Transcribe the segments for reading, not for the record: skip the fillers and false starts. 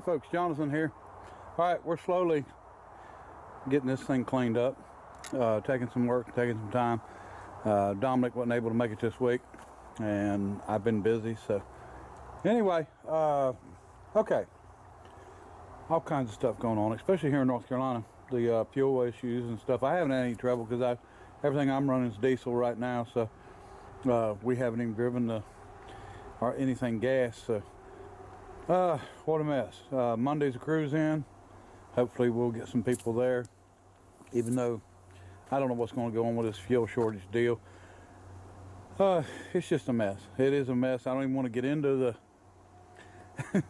folks, Jonathan here. Alright, we're slowly getting this thing cleaned up, taking some work, taking some time. Dominic wasn't able to make it this week, and I've been busy, so anyway, okay, all kinds of stuff going on, especially here in North Carolina. The fuel issues and stuff. I haven't had any trouble because everything I'm running is diesel right now, so we haven't even driven or anything gas. So what a mess. Monday's a cruise in. Hopefully we'll get some people there, even though I don't know what's going to go on with this fuel shortage deal. It's just a mess. It is a mess. I don't even want to get into the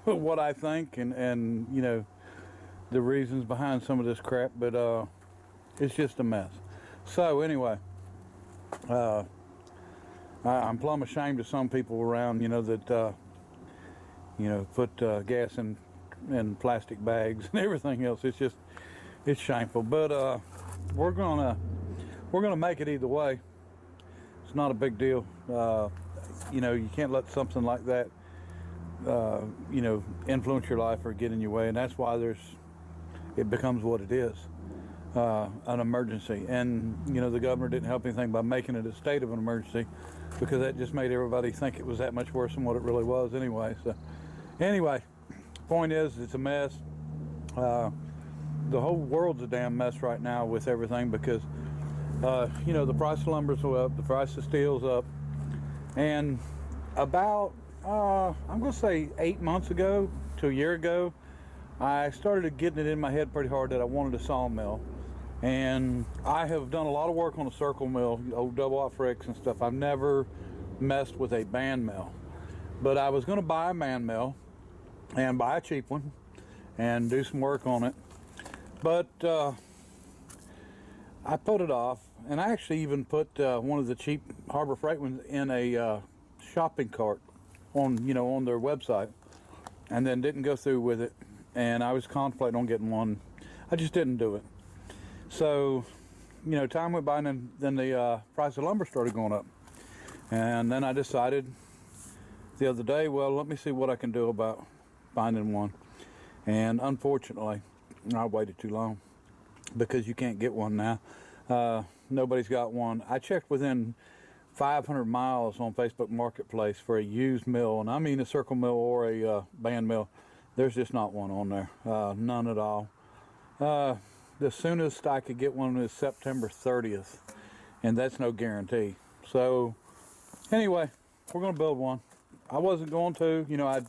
what I think and you know, the reasons behind some of this crap, but it's just a mess. So anyway, I'm plumb ashamed of some people around, you know, that you know, put gas in plastic bags and everything else. It's shameful, but we're gonna make it either way. It's not a big deal. You know, you can't let something like that you know, influence your life or get in your way, and that's why it becomes what it is, an emergency. And you know, the governor didn't help anything by making it a state of an emergency, because that just made everybody think it was that much worse than what it really was anyway. So anyway, point is, it's a mess. The whole world's a damn mess right now with everything, because you know, the price of lumber's up, the price of steel's up, and about I'm gonna say 8 months ago to a year ago, I started getting it in my head pretty hard that I wanted a sawmill. And I have done a lot of work on a circle mill, old double aught fricks and stuff. I've never messed with a band mill, but I was going to buy a band mill and buy a cheap one and do some work on it. But I put it off, and I actually even put one of the cheap Harbor Freight ones in a shopping cart on, you know, on their website, and then didn't go through with it. And I was contemplating on getting one. I just didn't do it. So, you know, time went by, and then the price of lumber started going up. And then I decided the other day, well, let me see what I can do about finding one. And unfortunately, I waited too long, because you can't get one now. Nobody's got one. I checked within 500 miles on Facebook Marketplace for a used mill, and I mean a circle mill or a band mill. There's just not one on there, none at all. The soonest I could get one is September 30th, and that's no guarantee. So anyway, we're going to build one. I wasn't going to, you know, I'd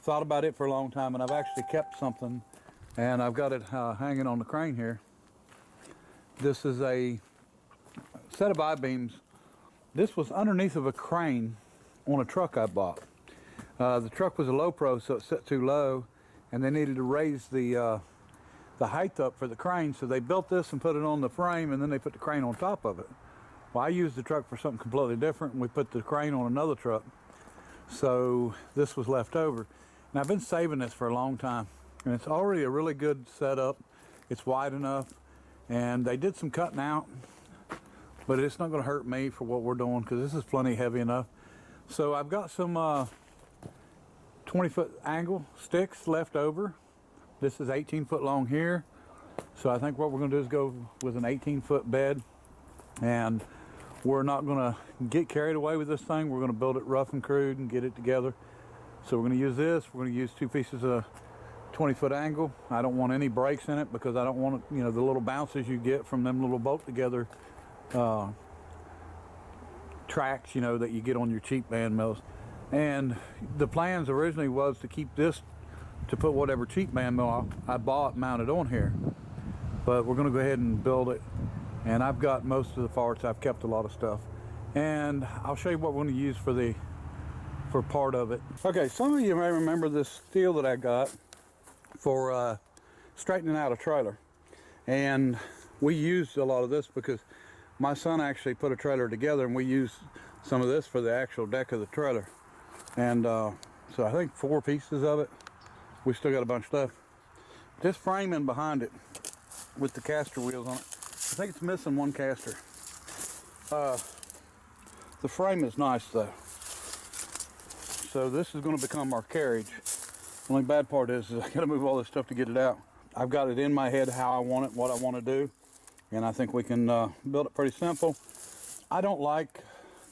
thought about it for a long time, and I've actually kept something, and I've got it hanging on the crane here. This is a set of I-beams. This was underneath of a crane on a truck I bought. The truck was a low pro, so it set too low, and they needed to raise the height up for the crane, so they built this and put it on the frame, and then they put the crane on top of it. Well, I used the truck for something completely different, and we put the crane on another truck, so this was left over. And I've been saving this for a long time, and it's already a really good setup. It's wide enough, and they did some cutting out, but it's not going to hurt me for what we're doing, because this is plenty heavy enough. So I've got some 20-foot angle sticks left over. This is 18-foot long here, so I think what we're going to do is go with an 18-foot bed, and we're not going to get carried away with this thing. We're going to build it rough and crude and get it together. So we're going to use this. We're going to use 2 pieces of 20-foot angle. I don't want any breaks in it, because I don't want, you know, the little bounces you get from them little bolt together tracks, you know, that you get on your cheap band mills. And the plans originally was to keep this, to put whatever cheap band mill I bought mounted on here, but we're going to go ahead and build it. And I've got most of the parts. I've kept a lot of stuff, and I'll show you what we're going to use for part of it. Okay, some of you may remember this steel that I got for straightening out a trailer, and we used a lot of this because my son actually put a trailer together, and we used some of this for the actual deck of the trailer. And so I think 4 pieces of it. We still got a bunch left. This framing behind it with the caster wheels on it, I think it's missing one caster. The frame is nice though. So this is going to become our carriage. Only bad part is I gotta move all this stuff to get it out. I've got it in my head how I want it, what I want to do, and I think we can build it pretty simple. I don't like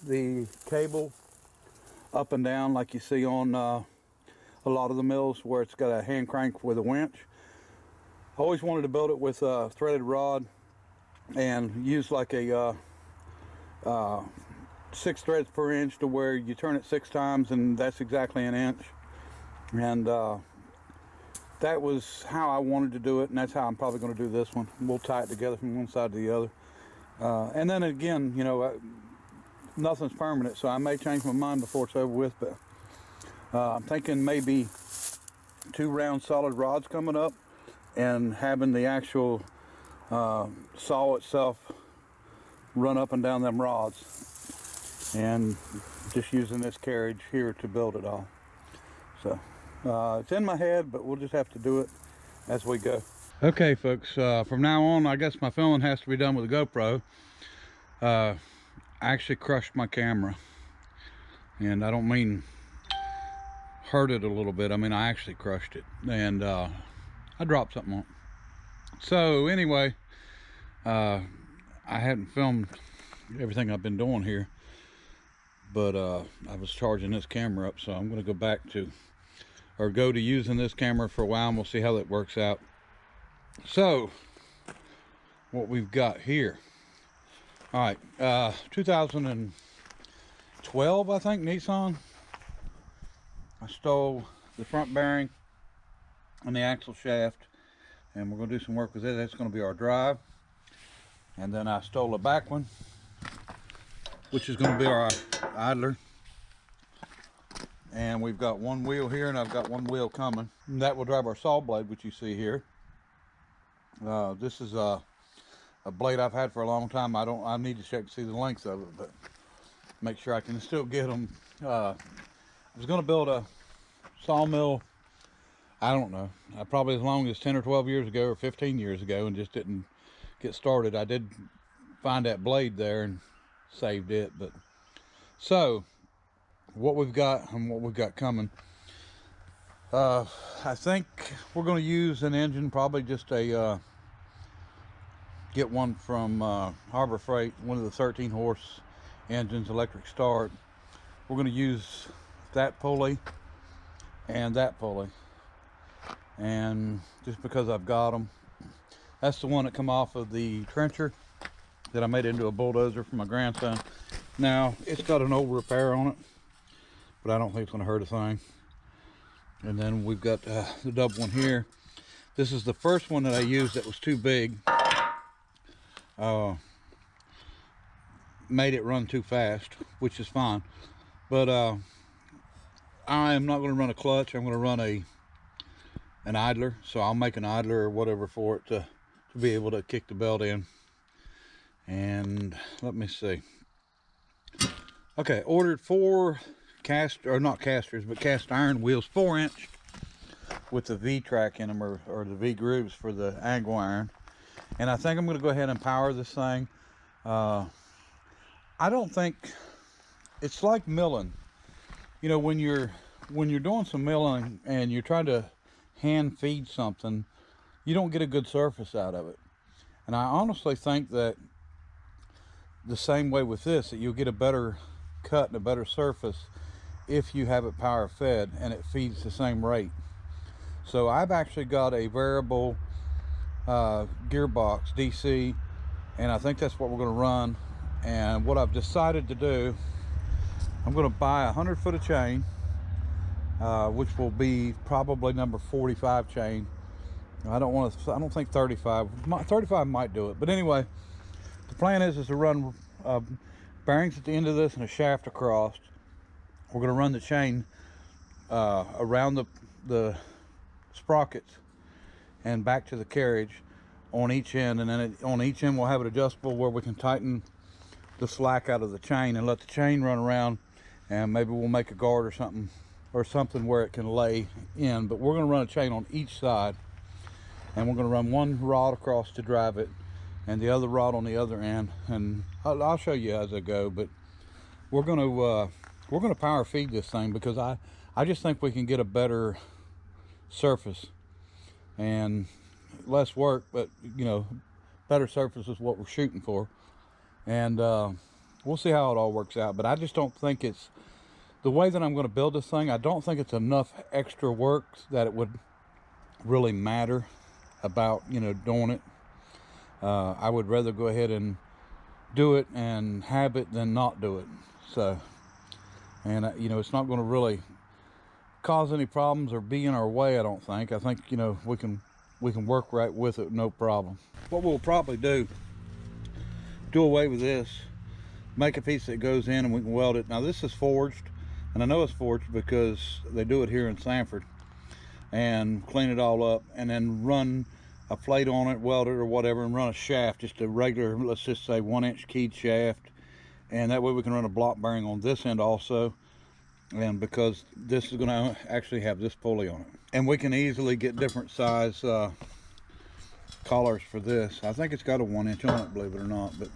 the cable up and down like you see on a lot of the mills where it's got a hand crank with a winch. I always wanted to build it with a threaded rod and use like a 6 threads per inch, to where you turn it 6 times and that's exactly an inch. And that was how I wanted to do it, and that's how I'm probably going to do this one. We'll tie it together from one side to the other. And then again, you know, nothing's permanent, so I may change my mind before it's over with, but I'm thinking maybe 2 round solid rods coming up and having the actual saw itself run up and down them rods, and just using this carriage here to build it all. So it's in my head, but we'll just have to do it as we go. Okay folks, from now on I guess my filming has to be done with a GoPro. I actually crushed my camera, and I don't mean hurt it a little bit, I mean I actually crushed it, and I dropped something on it. So anyway, I hadn't filmed everything I've been doing here, but I was charging this camera up, so I'm going to go back to, or go to using this camera for a while, and we'll see how that works out. So what we've got here, all right, 2012 I think, Nissan. I stole the front bearing and the axle shaft, and we're going to do some work with it. That's going to be our drive. And then I stole a back one, which is going to be our idler. And we've got one wheel here, and I've got one wheel coming, and that will drive our saw blade, which you see here. This is a blade I've had for a long time. I need to check to see the length of it, but make sure I can still get them. I was going to build a sawmill, I don't know, probably as long as 10 or 12 years ago or 15 years ago, and just didn't get started. I did find that blade there and saved it. But so what we've got and what we've got coming, I think we're going to use an engine, probably just a get one from Harbor Freight, one of the 13 horse engines, electric start. We're going to use that pulley and that pulley, and just because I've got them. That's the one that come off of the trencher that I made into a bulldozer for my grandson. Now it's got an old repair on it, but I don't think it's going to hurt a thing. And then we've got the double one here. This is the first one that I used that was too big. Made it run too fast, which is fine. But I am not going to run a clutch. I'm going to run an idler. So I'll make an idler or whatever for it to be able to kick the belt in. And let me see. Okay, ordered 4 cast iron wheels, 4-inch, with the V-track in them, or the V grooves for the angle iron. And I think I'm going to go ahead and power this thing. I don't think, it's like milling. You know, when you're doing some milling and you're trying to hand feed something, you don't get a good surface out of it. And I honestly think that the same way with this, that you'll get a better cut and a better surface if you have it power fed and it feeds the same rate. So I've actually got a variable gearbox DC, and I think that's what we're going to run. And what I've decided to do, I'm going to buy 100 foot of chain, which will be probably number 45 chain. I don't think 35 might do it, but anyway, the plan is to run bearings at the end of this and a shaft across. We're going to run the chain around the sprockets and back to the carriage on each end, and then on each end we'll have it adjustable where we can tighten the slack out of the chain and let the chain run around, and maybe we'll make a guard or something where it can lay in. But we're going to run a chain on each side, and we're going to run one rod across to drive it and the other rod on the other end, and I'll show you as I go. But we're going to power feed this thing, because I just think we can get a better surface, and less work, but you know, better surface is what we're shooting for. And we'll see how it all works out, but I just don't think it's the way that I'm going to build this thing. I don't think it's enough extra work that it would really matter about, you know, doing it. I would rather go ahead and do it and have it than not do it. So, and you know, it's not going to really cause any problems or be in our way, I don't think. I think, you know, we can work right with it, no problem. What we'll probably do away with this, make a piece that goes in and we can weld it. Now this is forged, and I know it's forged because they do it here in Sanford, and clean it all up and then run a plate on it, weld it or whatever, and run a shaft, just a regular, let's just say 1-inch keyed shaft, and that way we can run a block bearing on this end also. And because this is going to actually have this pulley on it, and we can easily get different size collars for this. I think it's got a 1-inch on it, believe it or not. But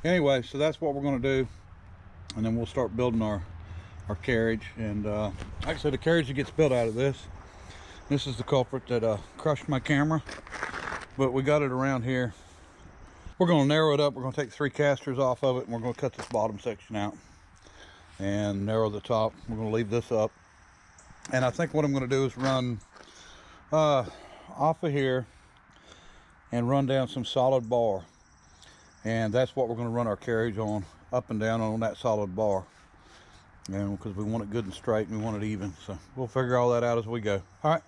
anyway, so that's what we're going to do, and then we'll start building our carriage. And like I said, the carriage that gets built out of this is the culprit that crushed my camera, but we got it around here. We're going to narrow it up. We're going to take 3 casters off of it, and we're going to cut this bottom section out and narrow the top. We're going to leave this up, and I think what I'm going to do is run off of here and run down some solid bar, and that's what we're going to run our carriage on, up and down on that solid bar, and because we want it good and straight and we want it even. So we'll figure all that out as we go. All right.